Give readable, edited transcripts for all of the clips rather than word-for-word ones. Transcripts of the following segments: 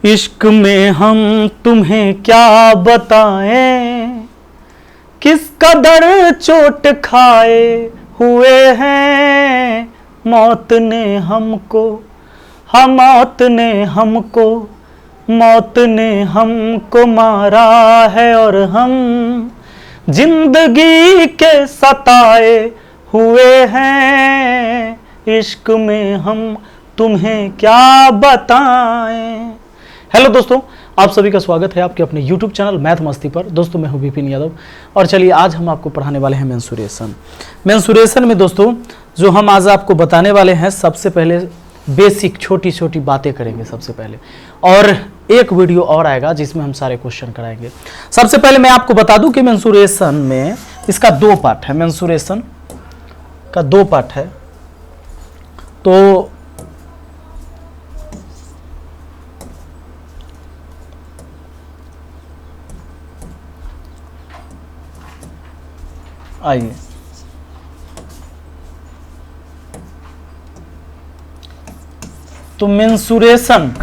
इश्क में हम तुम्हें क्या बताएं, किस कदर चोट खाए हुए हैं। मौत ने हमको, हाँ मौत ने हमको, मौत ने हमको मारा है और हम जिंदगी के सताए हुए हैं। इश्क में हम तुम्हें क्या बताएं। हेलो दोस्तों, आप सभी का स्वागत है आपके अपने YouTube चैनल मैथ मस्ती पर। दोस्तों मैं हूं विपिन यादव और चलिए आज हम आपको पढ़ाने वाले हैं मेंसुरेशन में दोस्तों जो हम आज आपको बताने वाले हैं, सबसे पहले बेसिक छोटी छोटी बातें करेंगे सबसे पहले, और एक वीडियो और आएगा जिसमें हम सारे क्वेश्चन कराएंगे। सबसे पहले मैं आपको बता दूं कि मेंसुरेशन में इसका दो पार्ट है, मेंसुरेशन का दो पार्ट है। तो आइए तो मेंसुरेशन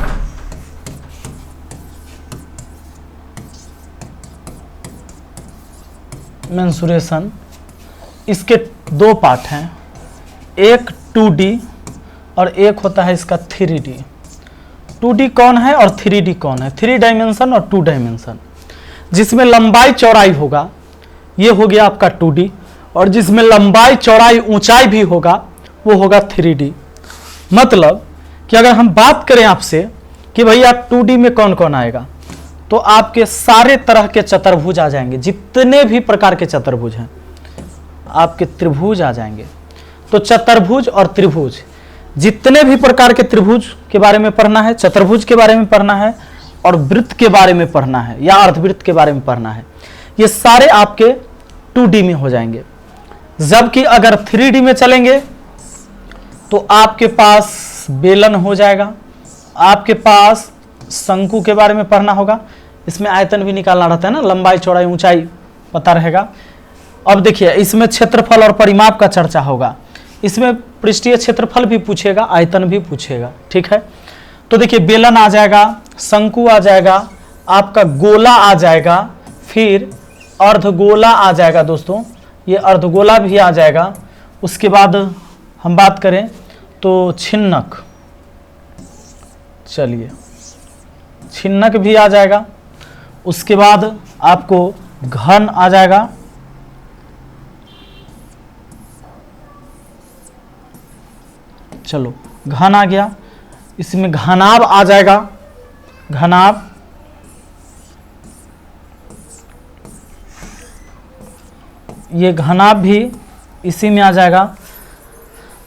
इसके दो पार्ट हैं, एक 2D और एक होता है इसका 3D। 2D कौन है और 3D कौन है? 3 डायमेंशन और 2 डायमेंशन। जिसमें लंबाई चौड़ाई होगा ये हो गया आपका 2D, और जिसमें लंबाई चौड़ाई ऊंचाई भी होगा वो होगा 3D। मतलब कि अगर हम बात करें आपसे कि भैया 2D में कौन कौन आएगा, तो आपके सारे तरह के चतुर्भुज आ जाएंगे, जितने भी प्रकार के चतुर्भुज हैं आपके त्रिभुज आ जाएंगे। तो चतुर्भुज और त्रिभुज, जितने भी प्रकार के त्रिभुज के बारे में पढ़ना है, चतुर्भुज के बारे में पढ़ना है और वृत्त के बारे में पढ़ना है या अर्धवृत्त के बारे में पढ़ना है, ये सारे आपके 2D में हो जाएंगे। जबकि अगर 3D में चलेंगे तो आपके पास बेलन हो जाएगा, आपके पास शंकु के बारे में पढ़ना होगा, इसमें आयतन भी निकालना रहता है ना, लंबाई चौड़ाई ऊंचाई पता रहेगा। अब देखिए इसमें क्षेत्रफल और परिमाप का चर्चा होगा, इसमें पृष्ठीय क्षेत्रफल भी पूछेगा, आयतन भी पूछेगा, ठीक है। तो देखिए बेलन आ जाएगा, शंकु आ जाएगा, आपका गोला आ जाएगा, फिर अर्धगोला आ जाएगा दोस्तों, ये अर्धगोला भी आ जाएगा। उसके बाद हम बात करें तो छिन्नक, चलिए छिन्नक भी आ जाएगा। उसके बाद आपको घन आ जाएगा, चलो घन आ गया। इसमें घनाभ आ जाएगा, घनाभ, ये घनाभ भी इसी में आ जाएगा।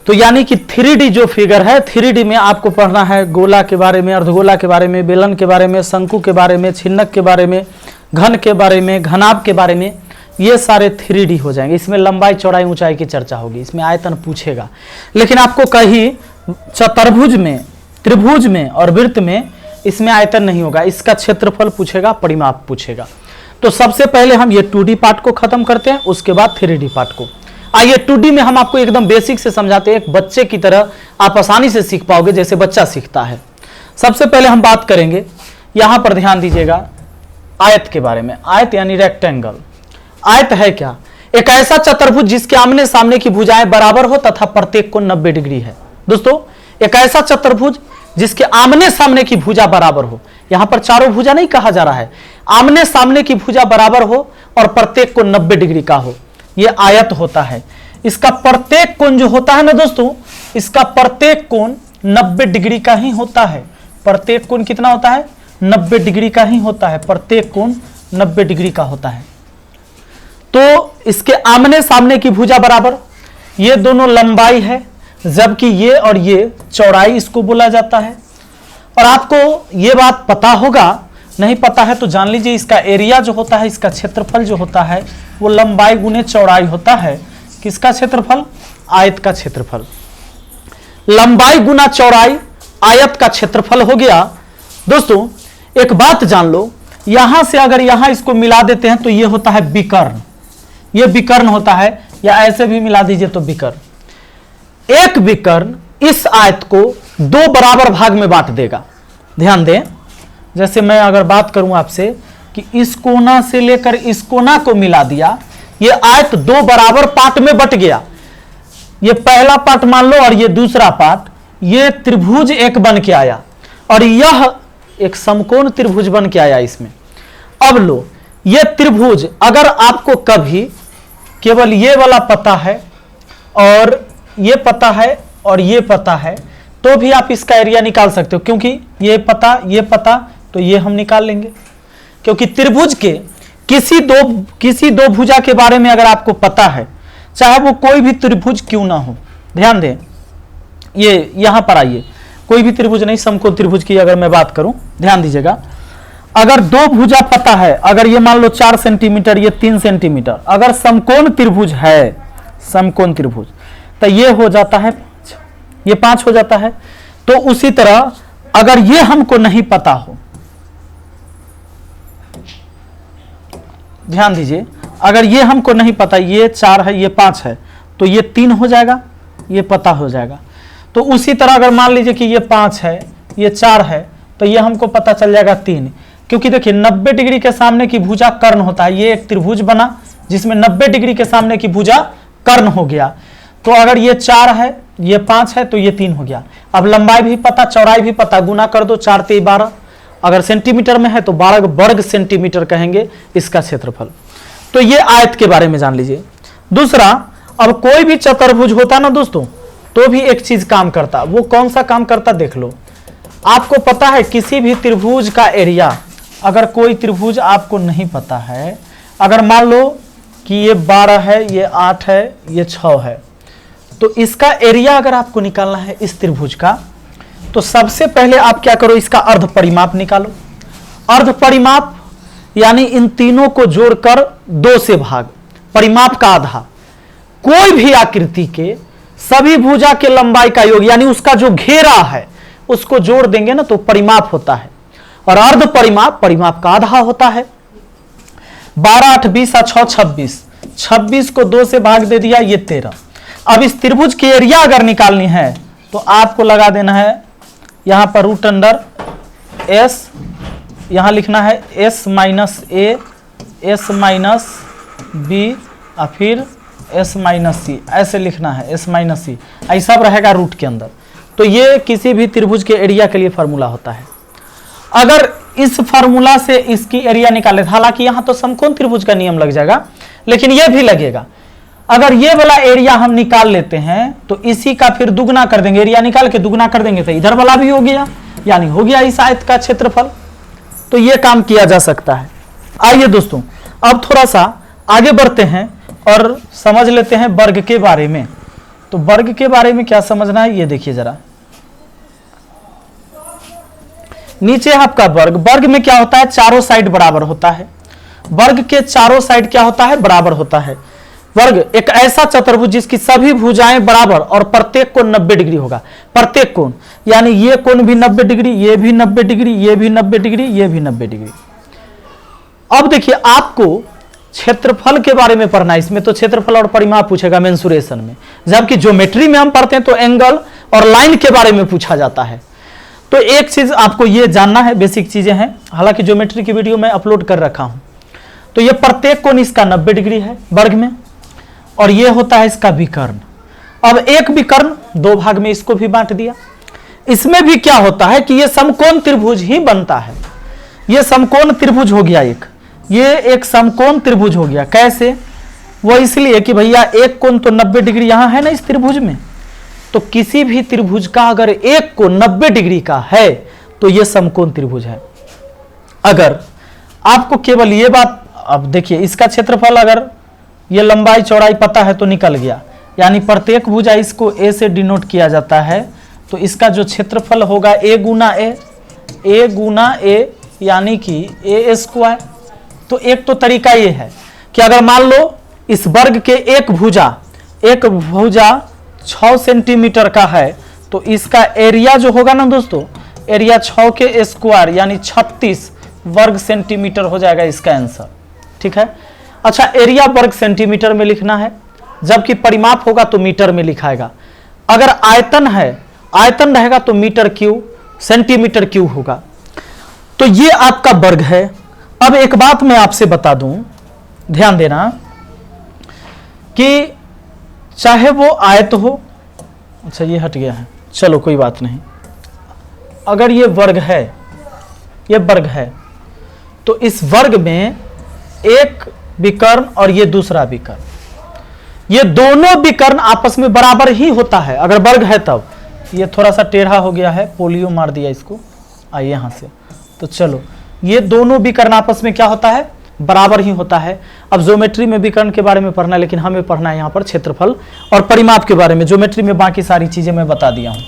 तो यानी कि 3D जो फिगर है, 3D में आपको पढ़ना है गोला के बारे में, अर्धगोला के बारे में, बेलन के बारे में, शंकु के बारे में, छिन्नक के बारे में, घन के बारे में, घनाभ के बारे में, ये सारे 3D हो जाएंगे। इसमें लंबाई चौड़ाई ऊंचाई की चर्चा होगी, इसमें आयतन पूछेगा। लेकिन आपको कहीं चतुर्भुज में, त्रिभुज में और वृत्त में इसमें आयतन नहीं होगा, इसका क्षेत्रफल पूछेगा, परिमाप पूछेगा। तो सबसे पहले हम ये 2D पार्ट को खत्म करते हैं, उसके बाद 3D पार्ट को। आइए 2D में हम आपको एकदम बेसिक से समझाते हैं, एक बच्चे की तरह आप आसानी से सीख पाओगे जैसे बच्चा सीखता है। सबसे पहले हम बात करेंगे, यहां पर ध्यान दीजिएगा, आयत के बारे में। आयत यानी रेक्टेंगल। आयत है क्या? एक ऐसा चतुर्भुज जिसके आमने सामने की भुजाएं बराबर हो तथा प्रत्येक कोण 90 डिग्री है। दोस्तों एक ऐसा चतुर्भुज जिसके आमने सामने की भुजा बराबर हो, यहां पर चारों भुजा नहीं कहा जा रहा है, आमने सामने की भुजा बराबर हो और प्रत्येक कोण 90 डिग्री का हो, यह आयत होता है। इसका प्रत्येक कोण जो होता है ना दोस्तों, इसका प्रत्येक कोण 90 डिग्री का ही होता है। प्रत्येक कोण कितना होता है? 90 डिग्री का ही होता है, प्रत्येक कोण 90 डिग्री का होता है। तो इसके आमने सामने की भुजा बराबर, ये दोनों लंबाई है, जबकि ये और ये चौड़ाई इसको बोला जाता है। और आपको ये बात पता होगा, नहीं पता है तो जान लीजिए, इसका एरिया जो होता है, इसका क्षेत्रफल जो होता है वो लंबाई गुने चौड़ाई होता है। किसका क्षेत्रफल? आयत का क्षेत्रफल। लंबाई गुना चौड़ाई आयत का क्षेत्रफल हो गया। दोस्तों एक बात जान लो, यहां से अगर यहां इसको मिला देते हैं तो ये होता है विकर्ण, ये विकर्ण होता है, या ऐसे भी मिला दीजिए तो विकर्ण। एक विकर्ण इस आयत को दो बराबर भाग में बांट देगा। ध्यान दें, जैसे मैं अगर बात करूं आपसे कि इस कोना से लेकर इस कोना को मिला दिया, ये आयत दो बराबर पार्ट में बट गया, ये पहला पार्ट मान लो और ये दूसरा पार्ट, ये त्रिभुज एक बन के आया और यह एक समकोण त्रिभुज बन के आया इसमें। अब लो, ये त्रिभुज अगर आपको कभी केवल ये वाला पता है और ये पता है और ये पता है तो भी आप इसका एरिया निकाल सकते हो, क्योंकि ये पता तो ये हम निकाल लेंगे, क्योंकि त्रिभुज के किसी दो भुजा के बारे में अगर आपको पता है, चाहे वो कोई भी त्रिभुज क्यों ना हो, ध्यान दें, ये यहां पर आइए, कोई भी त्रिभुज नहीं, समकोण त्रिभुज की अगर मैं बात करूं, ध्यान दीजिएगा, अगर दो भुजा पता है, अगर ये मान लो 4 सेंटीमीटर, ये 3 सेंटीमीटर, अगर समकोण त्रिभुज है, समकोण त्रिभुज, तो ये हो जाता है 5, ये 5 हो जाता है। तो उसी तरह अगर ये हमको नहीं पता हो, ध्यान दीजिए, अगर ये हमको नहीं पता, ये 4 है, ये 5 है, तो ये 3 हो जाएगा, ये पता हो जाएगा। तो उसी तरह अगर मान लीजिए कि ये 5 है, ये 4 है, तो ये हमको पता चल जाएगा 3, क्योंकि देखिए 90 डिग्री के सामने की भुजा कर्ण होता है, ये एक त्रिभुज बना जिसमें 90 डिग्री के सामने की भुजा कर्ण हो गया। तो अगर ये 4 है, ये 5 है, तो ये 3 हो गया। अब लंबाई भी पता, चौड़ाई भी पता, गुना कर दो, 4 × 12, अगर सेंटीमीटर में है तो 12 वर्ग सेंटीमीटर कहेंगे इसका क्षेत्रफल। तो ये आयत के बारे में जान लीजिए। दूसरा, अब कोई भी चतुर्भुज होता ना दोस्तों, तो भी एक चीज काम करता, वो कौन सा काम करता देख लो। आपको पता है किसी भी त्रिभुज का एरिया, अगर कोई त्रिभुज आपको नहीं पता है, अगर मान लो कि ये 12 है, ये 8 है, ये 6 है, तो इसका एरिया अगर आपको निकालना है इस त्रिभुज का, तो सबसे पहले आप क्या करो, इसका अर्ध परिमाप निकालो। अर्ध परिमाप यानी इन तीनों को जोड़कर 2 से भाग, परिमाप का आधा। कोई भी आकृति के सभी भुजा के लंबाई का योग यानी उसका जो घेरा है उसको जोड़ देंगे ना तो परिमाप होता है, और अर्ध परिमाप परिमाप का आधा होता है। 12 8 20 और 6 26, 26 को 2 से भाग दे दिया, ये 13। अब इस त्रिभुज की एरिया अगर निकालनी है तो आपको लगा देना है यहां पर √S, यहां लिखना है S - A, S - B और फिर S - C, ऐसे लिखना है S - C, ऐसा रहेगा रूट के अंदर। तो ये किसी भी त्रिभुज के एरिया के लिए फॉर्मूला होता है। अगर इस फॉर्मूला से इसकी एरिया निकाले, हालांकि यहां तो समकोण त्रिभुज का नियम लग जाएगा, लेकिन यह भी लगेगा। अगर ये वाला एरिया हम निकाल लेते हैं तो इसी का फिर दुगना कर देंगे, एरिया निकाल के दुगना कर देंगे तो इधर वाला भी हो गया, यानी हो गया इस आयत का क्षेत्रफल। तो ये काम किया जा सकता है। आइए दोस्तों, अब थोड़ा सा आगे बढ़ते हैं और समझ लेते हैं वर्ग के बारे में। तो वर्ग के बारे में क्या समझना है ये देखिए जरा। नीचे आपका वर्ग, वर्ग में क्या होता है, चारों साइड बराबर होता है। वर्ग के चारों साइड क्या होता है, बराबर होता है। वर्ग एक ऐसा चतुर्भुज जिसकी सभी भुजाएं बराबर और प्रत्येक कोण 90 डिग्री होगा। प्रत्येक कोण यानी ये कोण भी 90 डिग्री, ये भी 90 डिग्री, ये भी 90 डिग्री, ये भी 90 डिग्री। अब देखिए आपको क्षेत्रफल के बारे में पढ़ना है, इसमें तो क्षेत्रफल और परिमाप पूछेगा मेंसुरेशन में, जबकि ज्योमेट्री में हम पढ़ते हैं तो एंगल और लाइन के बारे में पूछा जाता है। तो एक चीज आपको ये जानना है, बेसिक चीजें हैं, हालांकि ज्योमेट्री की वीडियो मैं अपलोड कर रखा हूं। तो ये प्रत्येक कोण इसका 90 डिग्री है वर्ग में, और ये होता है इसका विकर्ण। अब एक विकर्ण 2 भाग में इसको भी बांट दिया। इसमें भी क्या होता है कि ये समकोण त्रिभुज ही बनता है। ये समकोण त्रिभुज हो गया ये एक समकोण त्रिभुज हो गया। कैसे? वो इसलिए कि भैया एक कोण तो 90 डिग्री यहां है ना इस त्रिभुज में, तो किसी भी त्रिभुज का अगर एक कोण 90 डिग्री का है तो ये समकोण त्रिभुज है। अगर आपको केवल ये बात, अब देखिए इसका क्षेत्रफल अगर ये लंबाई चौड़ाई पता है तो निकल गया, यानी प्रत्येक भुजा इसको A से डिनोट किया जाता है, तो इसका जो क्षेत्रफल होगा A गुना A यानी कि A²। तो एक तो तरीका ये है कि अगर मान लो इस वर्ग के एक भुजा 6 सेंटीमीटर का है तो इसका एरिया जो होगा ना दोस्तों, एरिया 6 के स्क्वायर यानी 36 वर्ग सेंटीमीटर हो जाएगा इसका आंसर। ठीक है, अच्छा एरिया वर्ग सेंटीमीटर में लिखना है, जबकि परिमाप होगा तो मीटर में लिखाएगा। अगर आयतन है, आयतन रहेगा तो मीटर क्यूब सेंटीमीटर क्यूब होगा। तो ये आपका वर्ग है। अब एक बात मैं आपसे बता दूं, ध्यान देना कि चाहे वो आयत हो, अच्छा ये हट गया है, चलो कोई बात नहीं। अगर ये वर्ग है, ये वर्ग है, तो इस वर्ग में एक विकर्ण और ये दूसरा विकर्ण, ये दोनों विकर्ण आपस में बराबर ही होता है अगर वर्ग है तब। ये थोड़ा सा टेढ़ा हो गया है, पोलियो मार दिया इसको, आइए यहां से। तो चलो, ये दोनों विकर्ण आपस में क्या होता है, बराबर ही होता है। अब ज्योमेट्री में विकर्ण के बारे में पढ़ना है, लेकिन हमें पढ़ना है यहाँ पर क्षेत्रफल और परिमाप के बारे में। ज्योमेट्री में बाकी सारी चीजें मैं बता दिया हूँ।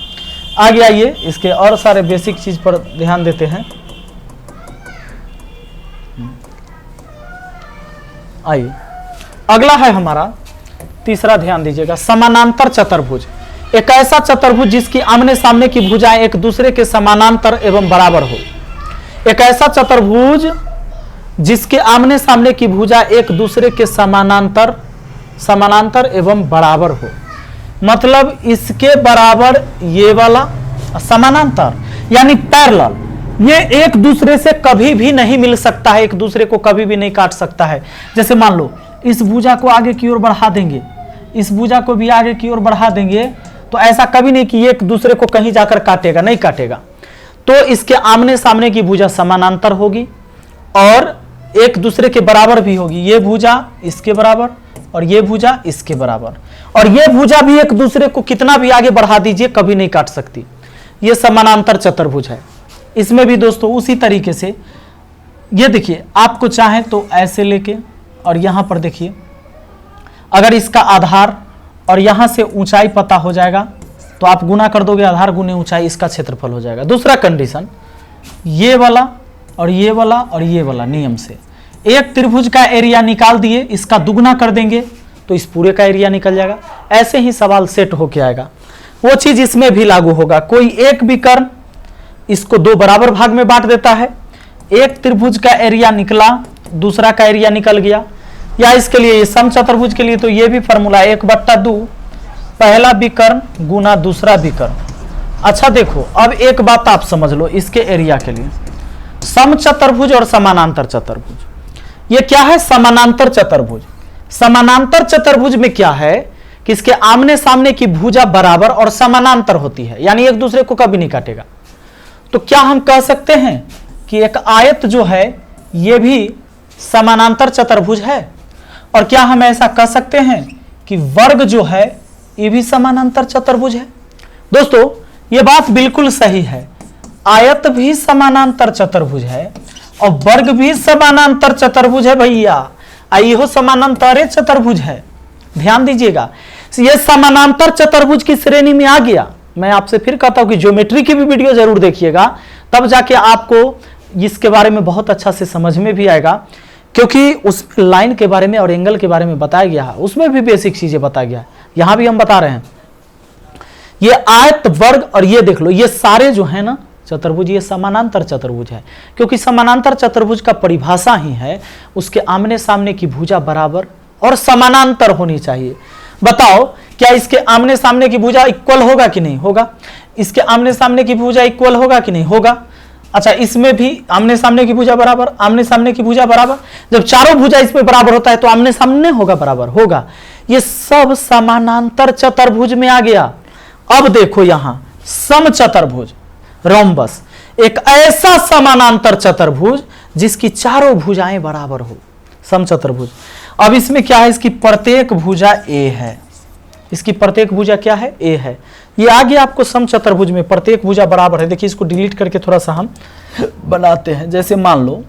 आगे आइए, इसके और सारे बेसिक चीज पर ध्यान देते हैं। आइए, अगला है हमारा तीसरा, ध्यान दीजिएगा, समानांतर चतुर्भुज। एक ऐसा चतुर्भुज जिसकी आमने सामने की भुजाएं एक दूसरे के समानांतर एवं बराबर हो। एक ऐसा चतुर्भुज जिसके आमने सामने की भुजा एक दूसरे के समानांतर एवं बराबर हो। मतलब इसके बराबर ये वाला समानांतर यानी पैरेलल, ये एक दूसरे से कभी भी नहीं मिल सकता है, एक दूसरे को कभी भी नहीं काट सकता है। जैसे मान लो इस भुजा को आगे की ओर बढ़ा देंगे, इस भुजा को भी आगे की ओर बढ़ा देंगे, तो ऐसा कभी नहीं कि एक दूसरे को कहीं जाकर काटेगा, नहीं काटेगा। तो इसके आमने सामने की भुजा समानांतर होगी और एक दूसरे के बराबर भी होगी। ये भुजा इसके बराबर और ये भुजा इसके बराबर, और ये भुजा भी एक दूसरे को कितना भी आगे बढ़ा दीजिए कभी नहीं काट सकती। ये समानांतर चतुर्भुज है। इसमें भी दोस्तों उसी तरीके से, ये देखिए, आपको चाहे तो ऐसे लेके और यहां पर देखिए, अगर इसका आधार और यहां से ऊंचाई पता हो जाएगा तो आप गुना कर दोगे, आधार गुने ऊंचाई, इसका क्षेत्रफल हो जाएगा। दूसरा कंडीशन, ये वाला और ये वाला और ये वाला नियम से एक त्रिभुज का एरिया निकाल दिए, इसका दुगना कर देंगे तो इस पूरे का एरिया निकल जाएगा। ऐसे ही सवाल सेट होके आएगा। वो चीज इसमें भी लागू होगा। कोई एक विकर्ण इसको दो बराबर भाग में बांट देता है, एक त्रिभुज का एरिया निकला, दूसरा का एरिया निकल गया। या इसके लिए, ये समचतुर्भुज के लिए तो ये भी फॉर्मूला 1/2 पहला विकर्ण गुना दूसरा विकर्ण। अच्छा देखो, अब एक बात आप समझ लो इसके एरिया के लिए, समचतुर्भुज और समानांतर चतुर्भुज। ये क्या है? समानांतर चतुर्भुज। समानांतर चतुर्भुज में क्या है कि इसके आमने सामने की भुजा बराबर और समानांतर होती है, यानी एक दूसरे को कभी नहीं काटेगा। तो क्या हम कह सकते हैं कि एक आयत जो है यह भी समानांतर चतुर्भुज है? और क्या हम ऐसा कह सकते हैं कि वर्ग जो है यह भी समानांतर चतुर्भुज है? दोस्तों यह बात बिल्कुल सही है, आयत भी समानांतर चतुर्भुज है और वर्ग भी समानांतर चतुर्भुज है भैया। यह समानांतर चतुर्भुज है, ध्यान दीजिएगा। यह समानांतर चतुर्भुज की श्रेणी में आ गया। मैं आपसे फिर कहता हूं कि ज्योमेट्री की भी वीडियो जरूर देखिएगा, तब जाके आपको इसके बारे में बहुत अच्छा से समझ में भी आएगा, क्योंकि उस लाइन के बारे में और एंगल के बारे में बताया गया है, उसमें भी बेसिक चीजें बताया गया है। यहां भी हम बता रहे हैं। ये आयत, वर्ग और ये देख लो, ये सारे जो है ना चतुर्भुज, ये समानांतर चतुर्भुज है, क्योंकि समानांतर चतुर्भुज का परिभाषा ही है उसके आमने सामने की भुजा बराबर और समानांतर होनी चाहिए। बताओ क्या इसके आमने सामने की भुजा इक्वल होगा कि नहीं होगा? इसके आमने सामने की भुजा इक्वल होगा कि नहीं होगा? अच्छा, इसमें भी आमने सामने की भुजा बराबर, आमने सामने की भुजा बराबर। जब चारों भुजा इसमें बराबर होता है तो आमने सामने होगा, बराबर होगा। ये सब समानांतर चतुर्भुज में आ गया। अब देखो यहां समचतुर्भुज, रोम्बस, एक ऐसा समानांतर चतुर्भुज जिसकी चारों भुजाएं बराबर हो, समचतुर्भुज। अब इसमें क्या है? इसकी प्रत्येक भुजा ए है। इसकी प्रत्येक भुजा क्या है? ए है। ये आगे आपको समचतुर्भुज में प्रत्येक भुजा बराबर है। देखिए इसको डिलीट करके थोड़ा सा हम बनाते हैं। जैसे मान लो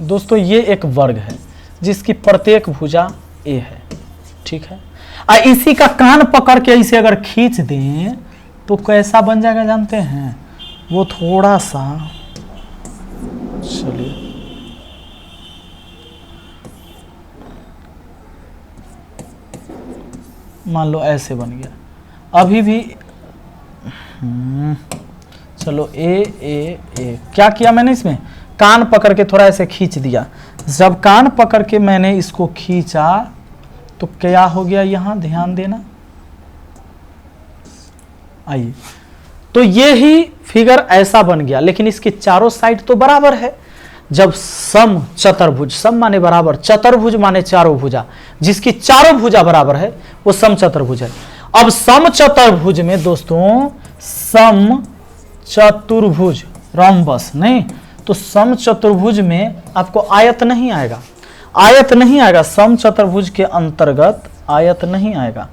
दोस्तों ये एक वर्ग है जिसकी प्रत्येक भुजा ए है, ठीक है। इसी का कान पकड़ के इसे अगर खींच दें तो कैसा बन जाएगा जानते हैं? वो थोड़ा सा, चलिए मान लो ऐसे बन गया। अभी भी चलो ए ए ए, क्या किया मैंने? इसमें कान पकड़ के थोड़ा ऐसे खींच दिया। जब कान पकड़ के मैंने इसको खींचा तो क्या हो गया? यहां ध्यान देना। आइए, तो ये ही फिगर ऐसा बन गया, लेकिन इसकी चारों साइड तो बराबर है। जब सम चतुर्भुज, सम माने बराबर, चतुर्भुज माने चारों भुजा, जिसकी चारों भुजा बराबर है वो सम चतुर्भुज है। अब सम चतुर्भुज में दोस्तों, सम चतुर्भुज रोम्बस नहीं, तो सम चतुर्भुज में आपको आयत नहीं आएगा, आयत नहीं आएगा। सम चतुर्भुज के अंतर्गत आयत नहीं आएगा,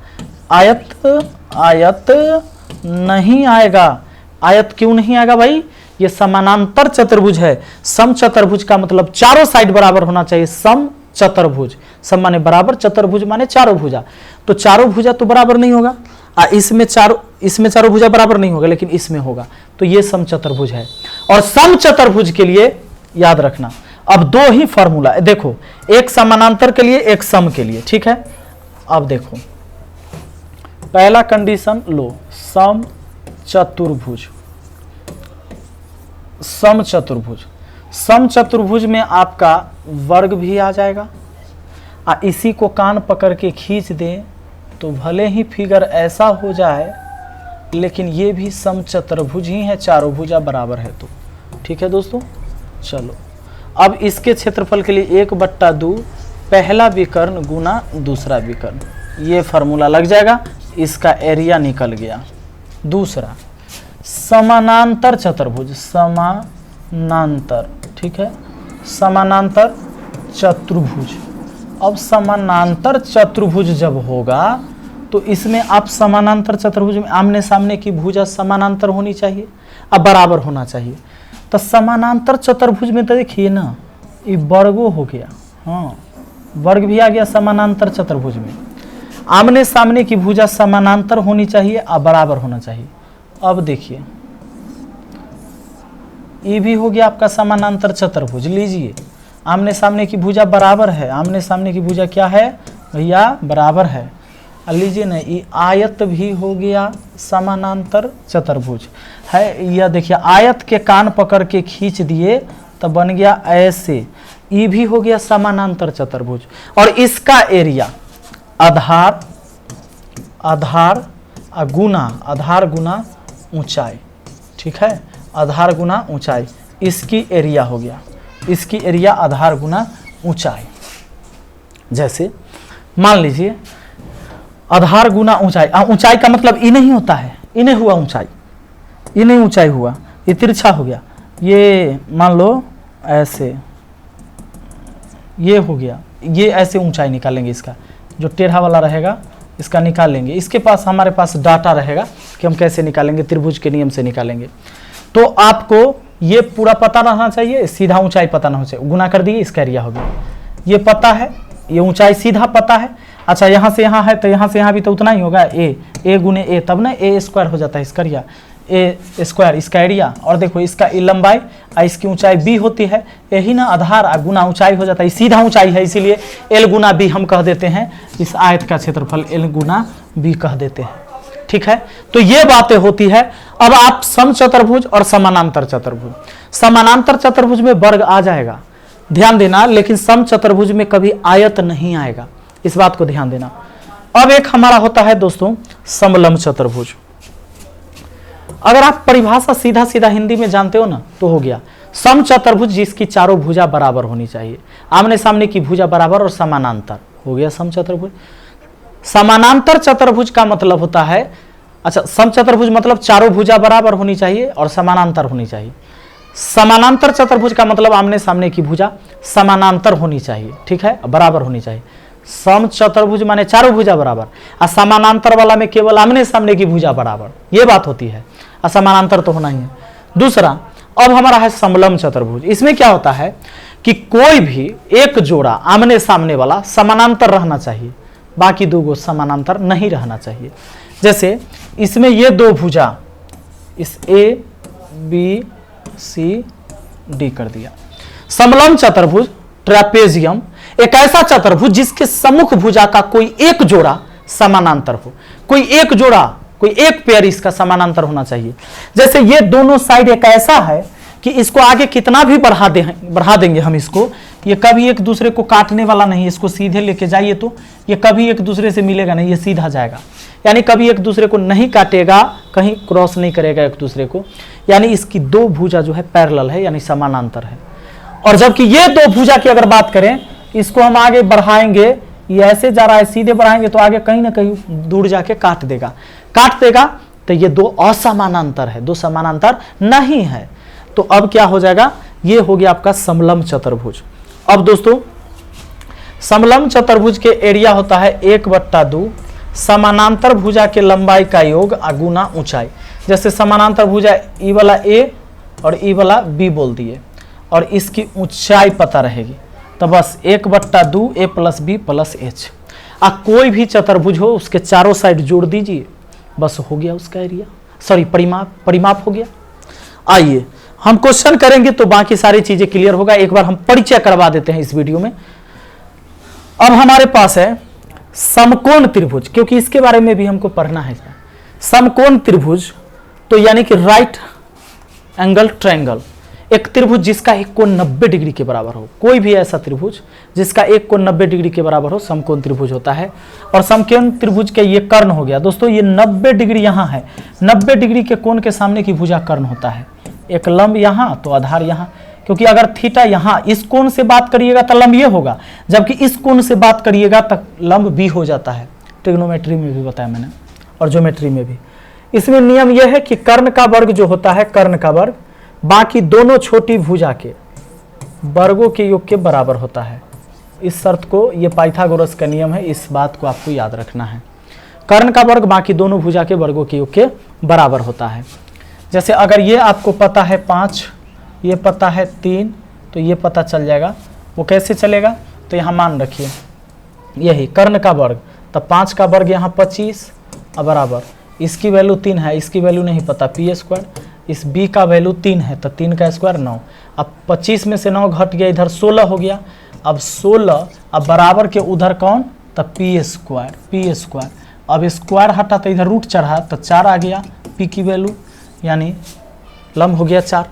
आयत नहीं आएगा। आयत क्यों नहीं आएगा भाई? ये समानांतर चतुर्भुज है। सम चतुर्भुज का मतलब चारों साइड बराबर होना चाहिए। सम चतुर्भुज, सम माने बराबर, चतुर्भुज माने चारों भुजा, तो चारों भुजा तो बराबर नहीं होगा। इसमें चारों भुजा बराबर नहीं होगा, लेकिन इसमें होगा, तो ये सम चतुर्भुज है। और सम चतुर्भुज के लिए याद रखना, अब दो ही फॉर्मूला है, देखो, एक समानांतर के लिए, एक सम के लिए, ठीक है। अब देखो, पहला कंडीशन लो, सम चतुर्भुज, सम चतुर्भुज, सम चतुर्भुज में आपका वर्ग भी आ जाएगा। इसी को कान पकड़ के खींच दे तो भले ही फिगर ऐसा हो जाए, लेकिन ये भी सम चतुर्भुज ही है, चारों भुजा बराबर है तो, ठीक है दोस्तों। चलो, अब इसके क्षेत्रफल के लिए 1/2 पहला विकर्ण गुना दूसरा विकर्ण, ये फार्मूला लग जाएगा, इसका एरिया निकल गया। दूसरा, समानांतर चतुर्भुज, समानांतर, ठीक है, समानांतर चतुर्भुज। अब समानांतर चतुर्भुज जब होगा तो इसमें आप समानांतर चतुर्भुज में आमने सामने की भुजा समानांतर होनी चाहिए, अब बराबर होना चाहिए। तो समानांतर चतुर्भुज में तो देखिए ना, ये वर्गो हो गया, हाँ, वर्ग भी आ गया समानांतर चतुर्भुज में। आमने सामने की भुजा समानांतर होनी चाहिए और बराबर होना चाहिए। अब देखिए, ये भी हो गया आपका समानांतर चतुर्भुज। लीजिए, आमने सामने की भुजा बराबर है, आमने सामने की भुजा क्या है भैया? बराबर है। लीजिए ना, ये आयत भी हो गया समानांतर चतुर्भुज है। यह देखिए, आयत के कान पकड़ के खींच दिए तो बन गया ऐसे, ये भी हो गया समानांतर चतुर्भुज। और इसका एरिया आधार, आधार गुना ऊंचाई, ठीक है, आधार गुना ऊंचाई, इसकी एरिया हो गया, इसकी एरिया आधार गुना ऊंचाई। जैसे मान लीजिए आधार गुना ऊंचाई, ऊंचाई का मतलब ये नहीं होता है, ये नहीं हुआ ऊंचाई, ये नहीं ऊंचाई हुआ, ये तिरछा हो गया। ये मान लो ऐसे, ये हो गया, ये ऐसे ऊंचाई निकालेंगे, इसका जो टेढ़ा वाला रहेगा इसका निकाल लेंगे। इसके पास, हमारे पास डाटा रहेगा कि हम कैसे निकालेंगे, त्रिभुज के नियम से निकालेंगे। तो आपको ये पूरा पता रहना चाहिए, सीधा ऊंचाई पता ना हो चाहिए। गुना कर दिए, इसका एरिया हो गया, ये पता है, ये ऊंचाई सीधा पता है। अच्छा, यहाँ से यहाँ है तो यहाँ से यहाँ भी तो उतना ही होगा, ए गुने ए, तब ना ए स्क्वायर हो जाता है इसका एरिया, ए स्क्वायर इसका एरिया। और देखो, इसका लंबाई और इसकी ऊंचाई बी होती है, यही ना आधार गुना ऊंचाई हो जाता है, सीधा ऊंचाई है, इसीलिए एल गुना बी हम कह देते हैं, इस आयत का क्षेत्रफल एल गुना बी कह देते हैं, ठीक है। तो ये बातें होती है। अब आप सम चतुर्भुज और समानांतर चतुर्भुज, समानांतर चतुर्भुज में वर्ग आ जाएगा, ध्यान देना, लेकिन सम चतुर्भुज में कभी आयत नहीं आएगा, इस बात को ध्यान देना। अब एक हमारा होता है दोस्तों समलंब चतुर्भुज। अगर आप परिभाषा सीधा सीधा हिंदी में जानते हो ना, तो हो गया सम चतुर्भुज जिसकी चारों भुजा बराबर होनी चाहिए, आमने सामने की भुजा बराबर और समानांतर, हो गया सम चतुर्भुज। समानांतर चतुर्भुज का मतलब होता है, अच्छा, सम चतुर्भुज मतलब चारों भुजा बराबर होनी चाहिए और समानांतर होनी चाहिए। समानांतर चतुर्भुज का मतलब आमने सामने की भुजा समानांतर होनी चाहिए, ठीक है, बराबर होनी चाहिए। सम चतुर्भुज माने चारों भुजा बराबर, और समानांतर वाला में केवल आमने सामने की भुजा बराबर, ये बात होती है, और समानांतर तो होना ही है। दूसरा, अब हमारा है समलंब चतुर्भुज। इसमें क्या होता है कि कोई भी एक जोड़ा आमने सामने वाला समानांतर रहना चाहिए, बाकी दो गो समानांतर नहीं रहना चाहिए। जैसे इसमें ये दो भुजा, इस ए बी सी डी कर दिया। समलंब चतुर्भुज ट्रेपेजियम एक ऐसा चतुर्भुज जिसके सम्मुख भुजा का कोई एक जोड़ा समानांतर हो, कोई एक जोड़ा, कोई एक पेयर इसका समानांतर होना चाहिए। जैसे ये दोनों साइड एक ऐसा है कि इसको आगे कितना भी बढ़ा देंगे हम इसको, ये कभी एक दूसरे को काटने वाला नहीं, इसको सीधे लेके जाइए तो ये कभी एक दूसरे से मिलेगा नहीं, ये सीधा जाएगा, यानी कभी एक दूसरे को नहीं काटेगा, कहीं क्रॉस नहीं करेगा एक दूसरे को, यानी इसकी दो भुजा जो है पैरेलल है, यानी समानांतर है। और जबकि ये दो भुजा की अगर बात करें, इसको हम आगे बढ़ाएंगे, ये ऐसे जा रहा है, सीधे बढ़ाएंगे तो आगे कहीं ना कहीं दूर जाके काट देगा, तो ये दो असमानांतर है, दो समानांतर नहीं है। तो अब क्या हो जाएगा, ये हो गया आपका समलंब चतुर्भुज। अब दोस्तों समलंब चतुर्भुज के एरिया होता है 1/2 समानांतर भुजा के लंबाई का योग गुना ऊंचाई। जैसे समानांतर भुजा ई वाला ए और ई वाला बी बोल दिए, और इसकी ऊंचाई पता रहेगी, तो बस 1/2 a + b + h। कोई भी चतुर्भुज हो उसके चारों साइड जोड़ दीजिए, बस हो गया उसका एरिया, सॉरी परिमाप हो गया। आइए हम क्वेश्चन करेंगे तो बाकी सारी चीजें क्लियर होगा, एक बार हम परिचय करवा देते हैं इस वीडियो में। अब हमारे पास है समकोण त्रिभुज, क्योंकि इसके बारे में भी हमको पढ़ना है। समकोण त्रिभुज तो यानी कि राइट एंगल ट्रायंगल, एक त्रिभुज जिसका एक कोण 90 डिग्री के बराबर हो, कोई भी ऐसा त्रिभुज जिसका एक कोण 90 डिग्री के बराबर हो, समकोण त्रिभुज होता है। और समकोण त्रिभुज के ये कर्ण हो गया दोस्तों, ये 90 डिग्री यहाँ है, 90 डिग्री के कोण के सामने की भुजा कर्ण होता है, एक लंब यहाँ तो आधार यहाँ, क्योंकि अगर थीटा यहाँ इस कोण से बात करिएगा तो लंब ये होगा, जबकि इस कोण से बात करिएगा तो लंब बी हो जाता है। ट्रिग्नोमेट्री में भी बताया मैंने और ज्योमेट्री में भी। इसमें नियम यह है कि कर्ण का वर्ग जो होता है, कर्ण का वर्ग बाकी दोनों छोटी भुजा के वर्गों के योग के बराबर होता है। इस शर्त को, ये पाइथागोरस का नियम है, इस बात को आपको याद रखना है। कर्ण का वर्ग बाकी दोनों भुजा के वर्गों के योग के बराबर होता है। जैसे अगर ये आपको पता है 5, ये पता है 3, तो ये पता चल जाएगा। वो कैसे चलेगा, तो यहाँ मान रखिए यही कर्ण का वर्ग, तो 5 का वर्ग यहाँ 25 बराबर, इसकी वैल्यू 3 है, इसकी वैल्यू नहीं पता p², इस b का वैल्यू 3 है, तो 3 का स्क्वायर 9। अब 25 में से 9 घट गया, इधर 16 हो गया। अब 16 अब बराबर के उधर कौन, तो p²। अब स्क्वायर हटा तो इधर रूट चढ़ा, तो 4 आ गया p की वैल्यू, यानी लंब हो गया 4।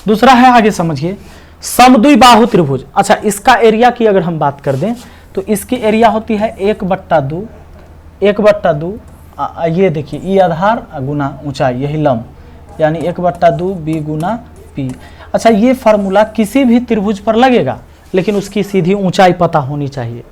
दूसरा है, आगे समझिए, समद्विबाहु त्रिभुज। अच्छा, इसका एरिया की अगर हम बात कर दें तो इसकी एरिया होती है 1/2, ये देखिए ई आधार गुना ऊंचाई, यही लंब, यानी 1/2 b गुना p। अच्छा, ये फार्मूला किसी भी त्रिभुज पर लगेगा, लेकिन उसकी सीधी ऊंचाई पता होनी चाहिए।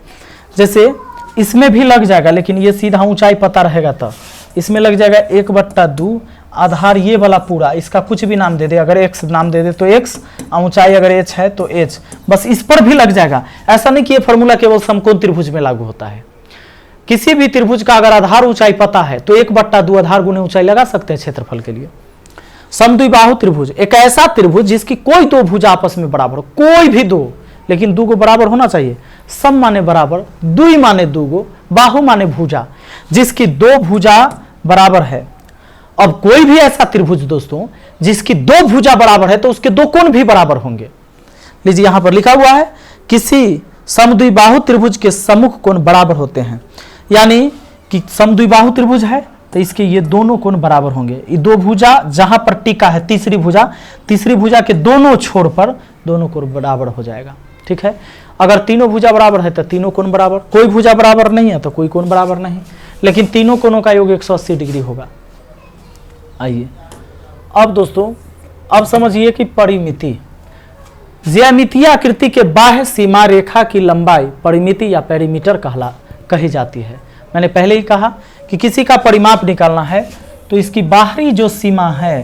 जैसे इसमें भी लग जाएगा, लेकिन ये सीधा ऊंचाई पता रहेगा, तो इसमें लग जाएगा 1/2 आधार ये वाला पूरा, इसका कुछ भी नाम दे दे, अगर x नाम दे दे तो x, ऊंचाई अगर h है तो h, बस इस पर भी लग जाएगा। ऐसा नहीं कि ये फार्मूला केवल समकोण त्रिभुज में लागू होता है। किसी भी त्रिभुज का अगर आधार ऊंचाई पता है तो 1/2 आधार गुने ऊंचाई लगा सकते हैं क्षेत्रफल के लिए। समद्विबाहु त्रिभुज एक ऐसा त्रिभुज जिसकी कोई दो भुजा आपस में बराबर हो, कोई भी दो, लेकिन दो को बराबर होना चाहिए। सम माने बराबर, दुई माने दूगो, बाहु माने भुजा, जिसकी दो भुजा बराबर है। अब कोई भी ऐसा त्रिभुज दोस्तों जिसकी दो भुजा बराबर है तो उसके दो कोण भी बराबर होंगे। लीजिए यहां पर लिखा हुआ है, किसी समद्विबाहु त्रिभुज के सम्मुख कोण बराबर होते हैं, यानी कि समद्विबाहु त्रिभुज है तो इसके ये दोनों कोण बराबर होंगे। ये दो भुजा जहां पर टीका है तीसरी भुजा के दोनों छोर पर दोनों कोण बराबर हो जाएगा। ठीक है, अगर तीनों भुजा बराबर है तो तीनों कोण बराबर, कोई भुजा बराबर नहीं है तो कोई कोण बराबर नहीं, लेकिन तीनों कोणों का योग 180 डिग्री होगा। आइए अब दोस्तों, अब समझिए कि परिमिति, ज्यामितीय आकृति के बाह्य सीमा रेखा की लंबाई परिमिति या पेरीमीटर कही जाती है। मैंने पहले ही कहा कि किसी का परिमाप निकालना है तो इसकी बाहरी जो सीमा है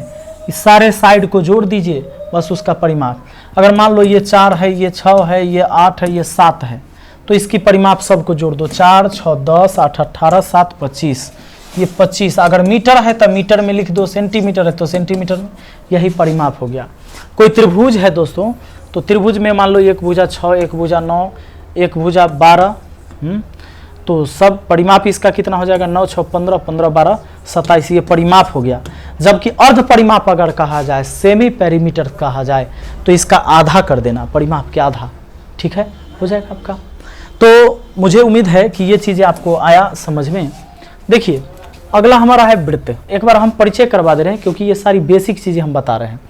इस सारे साइड को जोड़ दीजिए, बस उसका परिमाप। अगर मान लो ये 4 है, ये 6 है, ये 8 है, ये 7 है, तो इसकी परिमाप सबको जोड़ दो। 4, 6, 10, 8, 18, 7, 25, ये 25। अगर मीटर है तो मीटर में लिख दो, सेंटीमीटर है तो सेंटीमीटर में, यही परिमाप हो गया। कोई त्रिभुज है दोस्तों, तो त्रिभुज में मान लो एक भुजा 6, एक भुजा 9, एक भुजा 12, तो सब परिमाप इसका कितना हो जाएगा, 9, 6, 15, 15, 12, 27, ये परिमाप हो गया। जबकि अर्ध परिमाप अगर कहा जाए, सेमी पेरीमीटर कहा जाए, तो इसका आधा कर देना, परिमाप के आधा। ठीक है, हो जाएगा आपका। तो मुझे उम्मीद है कि ये चीज़ें आपको आया समझ में। देखिए अगला हमारा है वृत्त। एक बार हम परिचय करवा दे रहे हैं क्योंकि ये सारी बेसिक चीज़ें हम बता रहे हैं।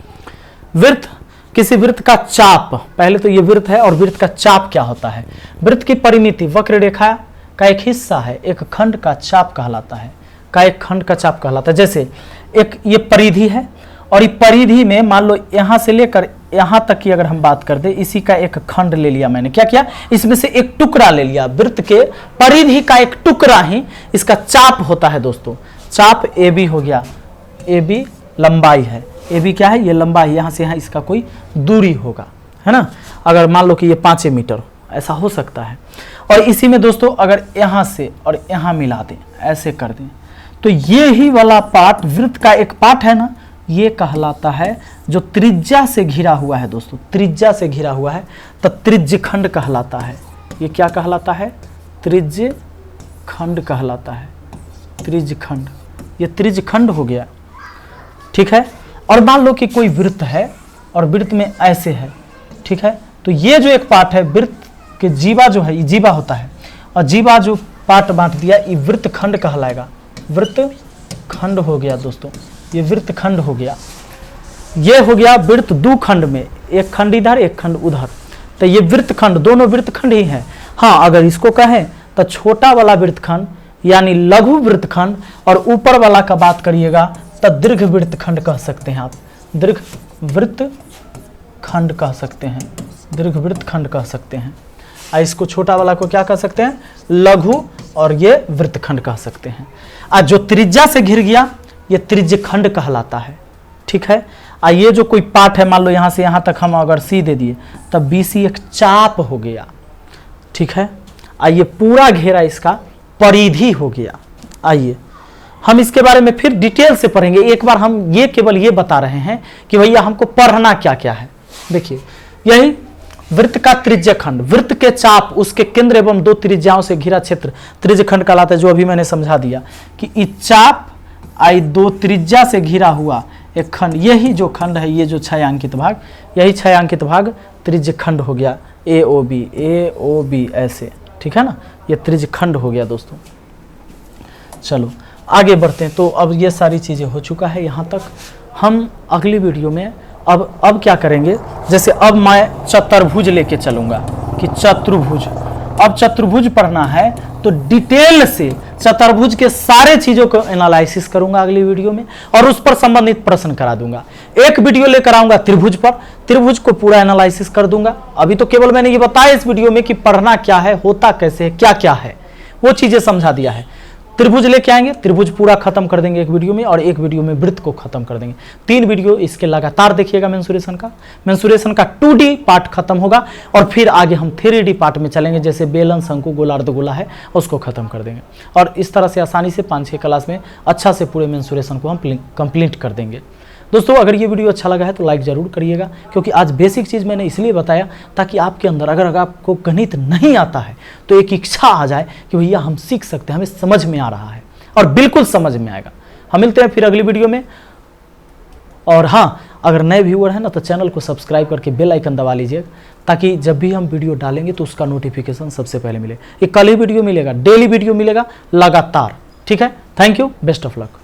वृत्त किसी वृत्त का चाप, पहले तो ये वृत्त है और वृत्त का चाप क्या होता है। वृत्त की परिमिति वक्र रेखा का एक हिस्सा है, एक खंड का चाप कहलाता है, का एक खंड का चाप कहलाता है। जैसे एक ये परिधि है और ये परिधि में मान लो यहां से लेकर यहां तक की अगर हम बात कर दे, इसी का एक खंड ले लिया मैंने, क्या किया, इसमें से एक टुकड़ा ले लिया, वृत्त के परिधि का एक टुकड़ा ही इसका चाप होता है दोस्तों। चाप ए बी हो गया, ए बी लंबाई है, ए बी क्या है, ये लंबाई, यहां से यहां इसका कोई दूरी होगा, है ना। अगर मान लो कि ये 5 मीटर ऐसा हो सकता है। और इसी में दोस्तों अगर यहां से और यहां मिला दें, ऐसे कर दें, तो ये ही वाला पार्ट वृत्त का एक पार्ट है ना, ये कहलाता है जो त्रिज्या से घिरा हुआ है दोस्तों, त्रिज्या से घिरा हुआ है तो त्रिज्य खंड कहलाता है। ये क्या कहलाता है, त्रिज्य खंड कहलाता है, त्रिज्य खंड, ये त्रिज्य खंड हो गया, ठीक है। और मान लो कि कोई वृत्त है और वृत्त में ऐसे है, ठीक है, तो ये जो एक पार्ट है वृत्त के जीवा जो है, ये जीवा होता है, और जीवा जो पार्ट बांट दिया ये वृत्त खंड कहलाएगा, वृत्त खंड हो गया दोस्तों, ये वृत्त खंड हो गया। ये हो गया वृत्त दो खंड में, एक खंड इधर एक खंड उधर, तो ये वृत्त खंड, दोनों वृत्त खंड ही है। हाँ, अगर इसको कहें तो छोटा वाला वृत्त खंड यानी लघु वृत्त खंड, और ऊपर वाला का बात करिएगा तो दीर्घ वृत्त खंड कह सकते हैं आप, दीर्घ वृत्त खंड कह सकते हैं, दीर्घ वृत्त खंड कह सकते हैं। इसको छोटा वाला को क्या कह सकते हैं, लघु, और ये वृत्त खंड कह सकते हैं। आज जो त्रिज्या से घिर गया ये त्रिज्य खंड कहलाता है, ठीक है। ये जो कोई पार्ट है, मान लो यहां से यहां तक हम अगर सी दे दिए तब BC एक चाप हो गया, ठीक है। ये पूरा घेरा इसका परिधि हो गया। आइए हम इसके बारे में फिर डिटेल से पढ़ेंगे, एक बार हम ये केवल ये बता रहे हैं कि भैया हमको पढ़ना क्या क्या है। देखिए, यही वृत्त का त्रिज्य खंड, वृत्त के चाप, उसके केंद्र एवं दो त्रिज्याओं से घिरा क्षेत्र त्रिज्य खंड कहलाता है, जो अभी मैंने समझा दिया कि इस चाप आई दो त्रिज्या से घिरा हुआ एक खंड, यही जो खंड है, ये जो छायांकित भाग, यही छायांकित भाग त्रिज्य खंड हो गया, AOB ऐसे, ठीक है ना, ये त्रिज्य खंड हो गया दोस्तों। चलो आगे बढ़ते हैं। तो अब ये सारी चीज़ें हो चुका है यहाँ तक। हम अगली वीडियो में अब क्या करेंगे, जैसे अब मैं चतुर्भुज लेके चलूँगा कि चतुर्भुज, अब चतुर्भुज पढ़ना है तो डिटेल से चतुर्भुज के सारे चीजों को एनालिसिस करूंगा अगली वीडियो में, और उस पर संबंधित प्रश्न करा दूंगा। एक वीडियो लेकर आऊंगा त्रिभुज पर, त्रिभुज को पूरा एनालिसिस कर दूंगा। अभी तो केवल मैंने ये बताया इस वीडियो में कि पढ़ना क्या है, होता कैसे है, क्या क्या है, वो चीजें समझा दिया है। त्रिभुज लेके आएंगे, त्रिभुज पूरा खत्म कर देंगे एक वीडियो में, और एक वीडियो में वृत्त को खत्म कर देंगे। 3 वीडियो इसके लगातार देखिएगा मेंसुरेशन का 2D पार्ट खत्म होगा, और फिर आगे हम 3D पार्ट में चलेंगे, जैसे बेलन, शंकु, गोला, अर्धगोला है, उसको खत्म कर देंगे। और इस तरह से आसानी से 5-6 क्लास में अच्छा से पूरे मेंसुरेशन को हम कंप्लीट कर देंगे। दोस्तों अगर ये वीडियो अच्छा लगा है तो लाइक ज़रूर करिएगा, क्योंकि आज बेसिक चीज़ मैंने इसलिए बताया ताकि आपके अंदर अगर आपको गणित नहीं आता है तो एक इच्छा आ जाए कि भैया हम सीख सकते हैं, हमें समझ में आ रहा है, और बिल्कुल समझ में आएगा। हम मिलते हैं फिर अगली वीडियो में। और हाँ, अगर नए व्यूअर हैं ना तो चैनल को सब्सक्राइब करके बेल आइकन दबा लीजिएगा, ताकि जब भी हम वीडियो डालेंगे तो उसका नोटिफिकेशन सबसे पहले मिले। ये कल ही वीडियो मिलेगा, डेली वीडियो मिलेगा लगातार, ठीक है। Thank you, best of luck.